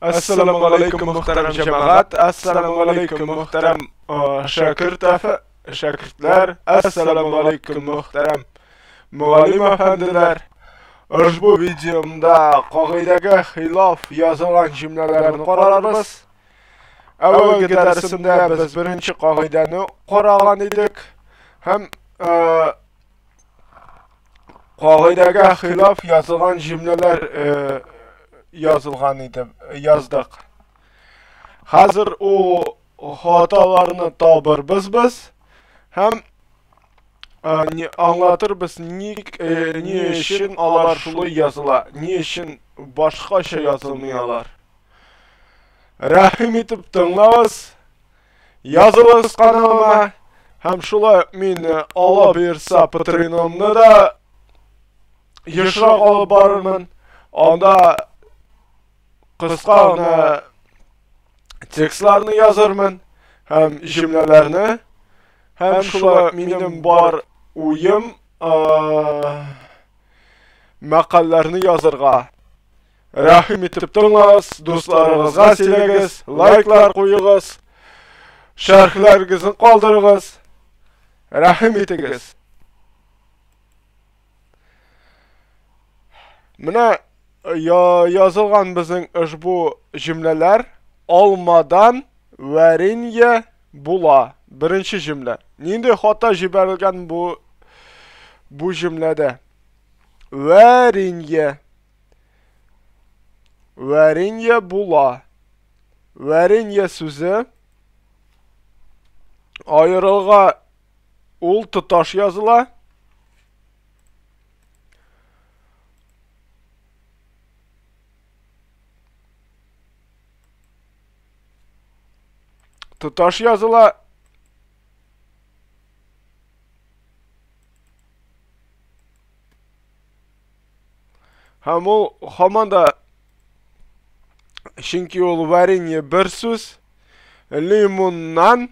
Assalamu alaykum muhtaram jamoat. Assalamu alaykum muhtaram shogirdlar. Assalamu alaykum muhtaram muallim afandilar. Ushbu videomda qoidaga xilof yozilgan jumlalarni qararmiz. Avvalgi darsimda biz birinchi qoidani qaragan edik. Ham qoidaga xilof yozilgan jumlalar yazdık. Hazır o hatalarını tabir biz hem anlatır biz niye işin alar şulu yazıla, niye işin başka şey yazılmayalar. Rahim etip tınglavız, yazılız kanalıma, hem şula meni ala bersa Patreon'da da yaşrak alıp barırmın, onda kısa tekstlerini yazarmın, hem cümlelerini, hem şula benim bar uyum makallarını yazırga. Rahim etip tınglavız, dostlarınızga silegiz, like'lar koyuğuz, şarkılarınızı kaldırığız, rahim etigiz. Mine yazılgan bizim bu cümleler olmadan verinye bula. Birinci cümle. Nindi hata jiberilgen bu cümlede. Verinye bula. Verinye sözü ayrılga ul tutaş yazıla. Tutaş yazıla. Hem o hamanda çünkü ol verinye bir söz limondan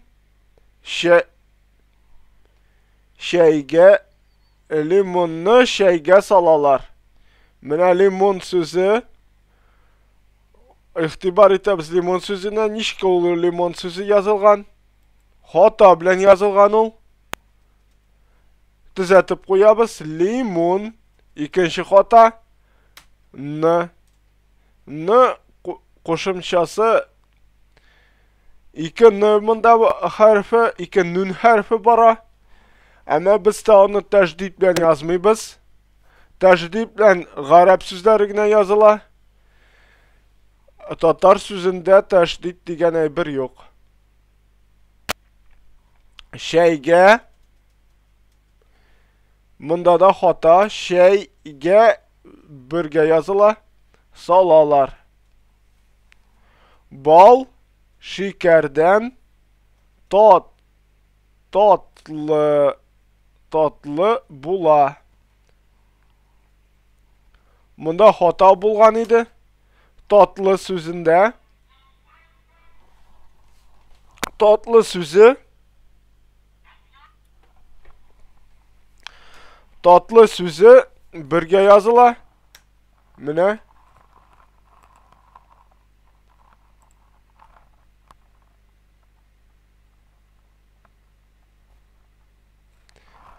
limonnu şeyge salalar. Mine limon sözü İhtibar etimiz limon sözüne nişke olur limon sözü yazılgan. Hata bilen yazılgan ol. Düzeltip koyabız. Limon. İkinci hata. N koşumçası. İki nımında harfi, iki nun harfi bara. Ama biz de onu tecdid bilen yazmayız. Tecdid bilen garip sözlerine yazıla. Tatar sözünde teşdid degen bir yok. Şeyge bunda da hata şeyge birge yazıla salalar. Bal şekerden tatlı bula. Bunda hata bulgan idi. Tatlı sözünde tatlı sözü birge yazıla. Mine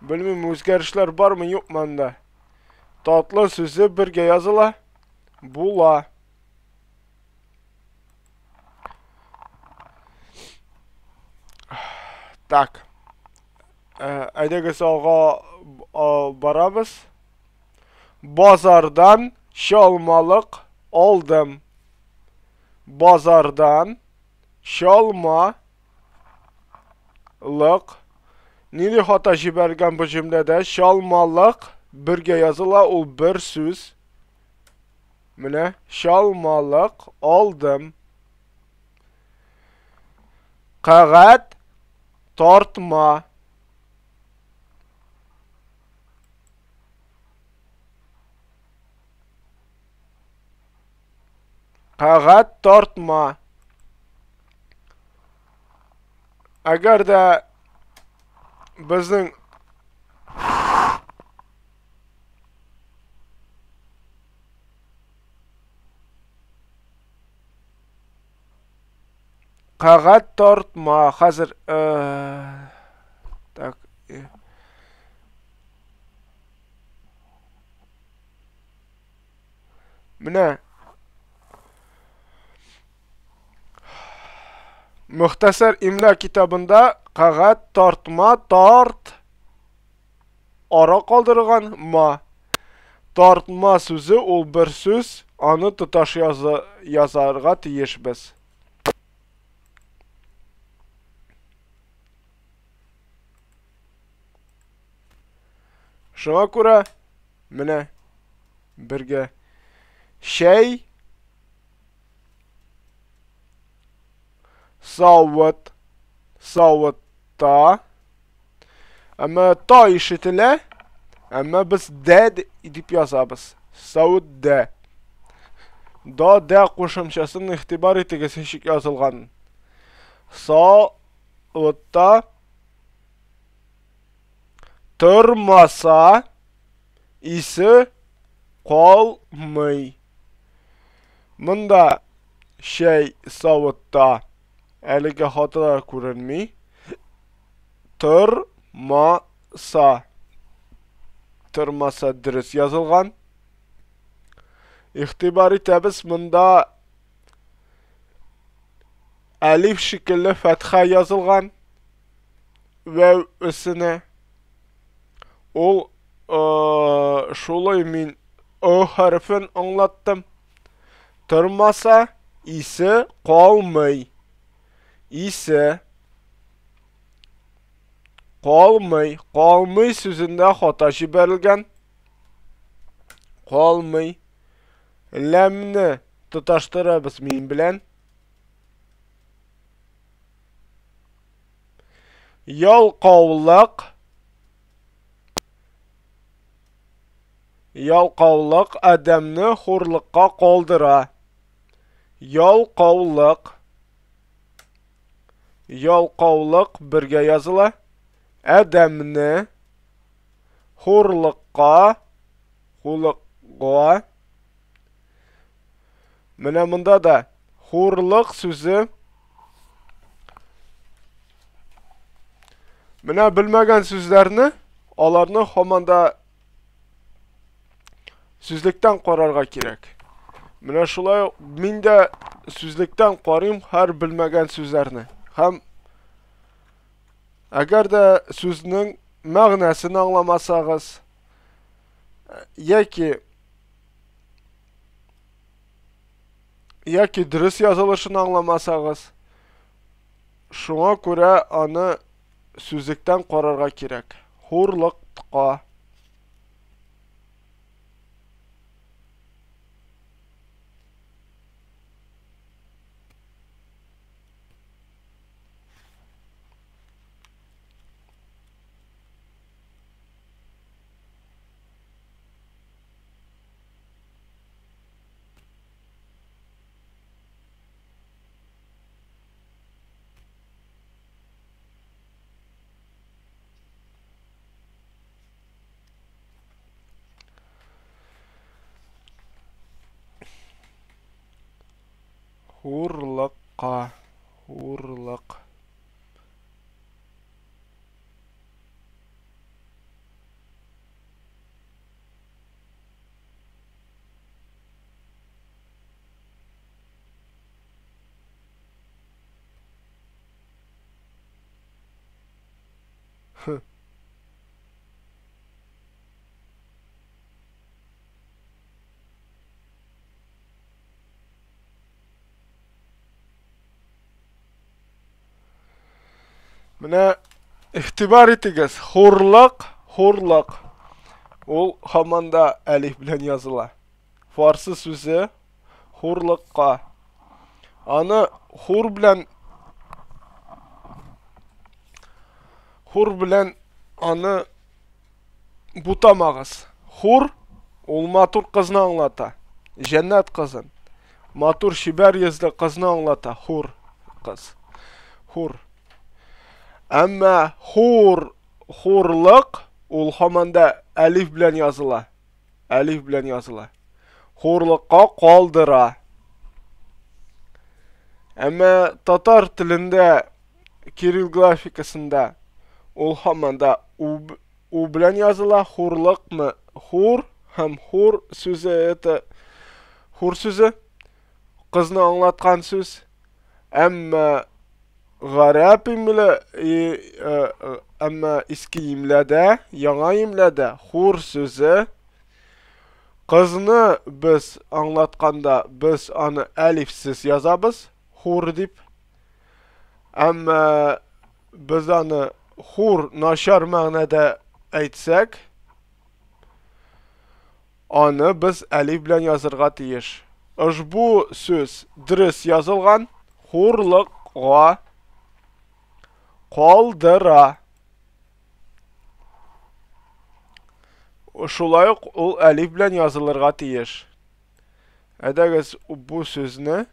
bilmem özgerişler var mı yok manda. Tatlı sözü birge yazıla. Bula. Tak. Aydaki salga barabız. Bazardan şalmalık aldım. Bazardan şalmalık. Nini hata jibergen bu cümlede şalmalık birge yazıla ol bir söz. Mine şalmalık aldım. Kağıt tartma. Kağıt tartma. Eğer de bizim Qağat tortma. Hazır tak. Mine Muhtasar imla kitabında qağat tortma tort ara qaldırğan ma. Tortma sözü ol bir söz, anı tutaş yazarga tiyişbiz. Şuna göre mine birge şey savutta ama ta işitile ama biz de edip yazabız. Savut de. Da de qo'shimchasini ixtibor etiga seçik yazılgan. Savutta turmasa isi qolmay. Bunda şey savutta әлеге хаталар күренми. Turmasa dürüst yazılgan. İhtibari tebis bunda elif şekilli fetha yazılgan ve üstüne ol şolay min o harfin anlattım. Turmasa isi qalmay. İse qalmay sözünde hata jiberilgan. Qalmay lamni tutaştırabız min bilen. Yalqavliq adamni hurliqqa qaldıra. Yalqavliq birge yazıla. Adamni hurliqqa Mine bunda da hurliq sözü mine bilmegen sözlerini alarını hamanda sözlükten qararga kerak. Mine şulay min de sözlükten qarayım her bilmegen sözlerini. Hem agar da sözünün ma'nasini anlamasagız yoki dürüst yazılışını anlamasagız şuna göre anı sözlükten qararga kerak. Hurliqqa hurliq Mine ihtibar etiniz. Hurliq. Ol hamanda elif bilen yazıla. Farsı sözü hurliqqa. Anı hur bilen anı butamağız. Hur ol matur kızını anlata. Cennet kızın. Matur şiber yüzlü kızını anlata. Hur. Ama hurliq ol hamanda elif bilen yazıla. Hurliqqa qaldıra. Әмма татар телендә Кирилл графикасында ул һаман да у белән языла. Хурлыкмы? Хур һәм хур сүзе это хур сүзе кызны аңлаткан сүз. Әмма гарәп әмма иске имләдә, яңа имләдә хур сүзе кызны без аңлатканда без аны әлифсез язабыз, хур дип. Әмма biz аны хур начар мәгънәдә әйтсәк, аны без әлиф белән язырга тиеш. Ошбу сүз дөрес язылган, хурлыкка калдыра. Шулай ук ул әлиф белән язылырга тиеш. Әдәгез бу сүзне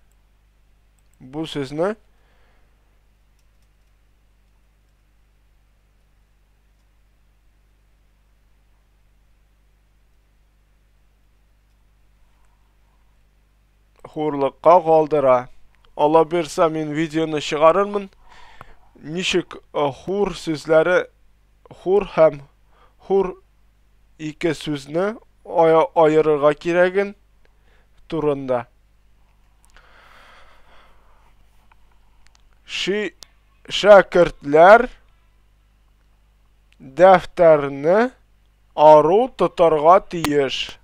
хурлыкка калдыра. Ала берсә, мин видеоны чыгарырмын. Ничек хур сүзләре, хур һәм хур ике сүзне аерырга кирәген турында. Шәкертләр дәфтәрне ару тотарга тиеш.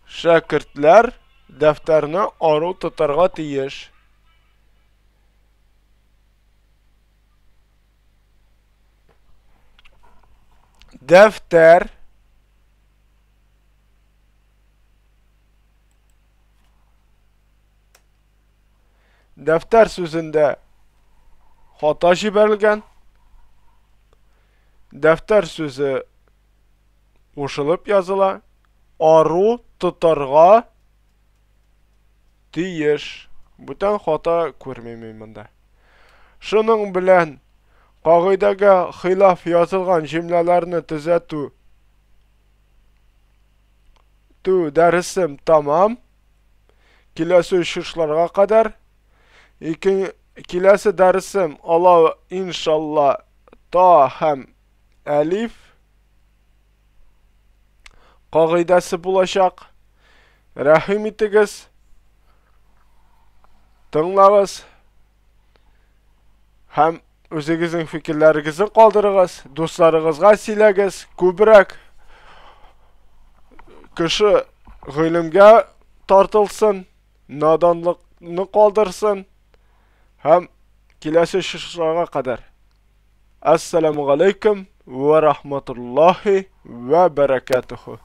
Шәкертләр дәфтәрне ару тотарга тиеш. Дәфтәр сүзендә хата җибәрелгән. Дәфтәр сүзе ушылып языла. Ару тотарга тиеш. Бүтән хата күрмим монда. Шуның белән кагыйдәгә хилаф язылган җөмләләрне төзәтү дәресем тамам. Киләсе очышларга кадәр киләсе дәресем Алла иншалла та һәм әлиф кагыйдәсе булачак. Рәхим итегез, тыңлагыз һәм үзегезнең фикерләрегезне калдырыгыз, дусларыгызга сөйләгез. Күбрәк кеше гыйлемгә тартылсын, наданлыкны калдырсын һәм киләсе очышларга кадәр. Ассаламу алейкум ва рахматуллаһи ва баракатуху.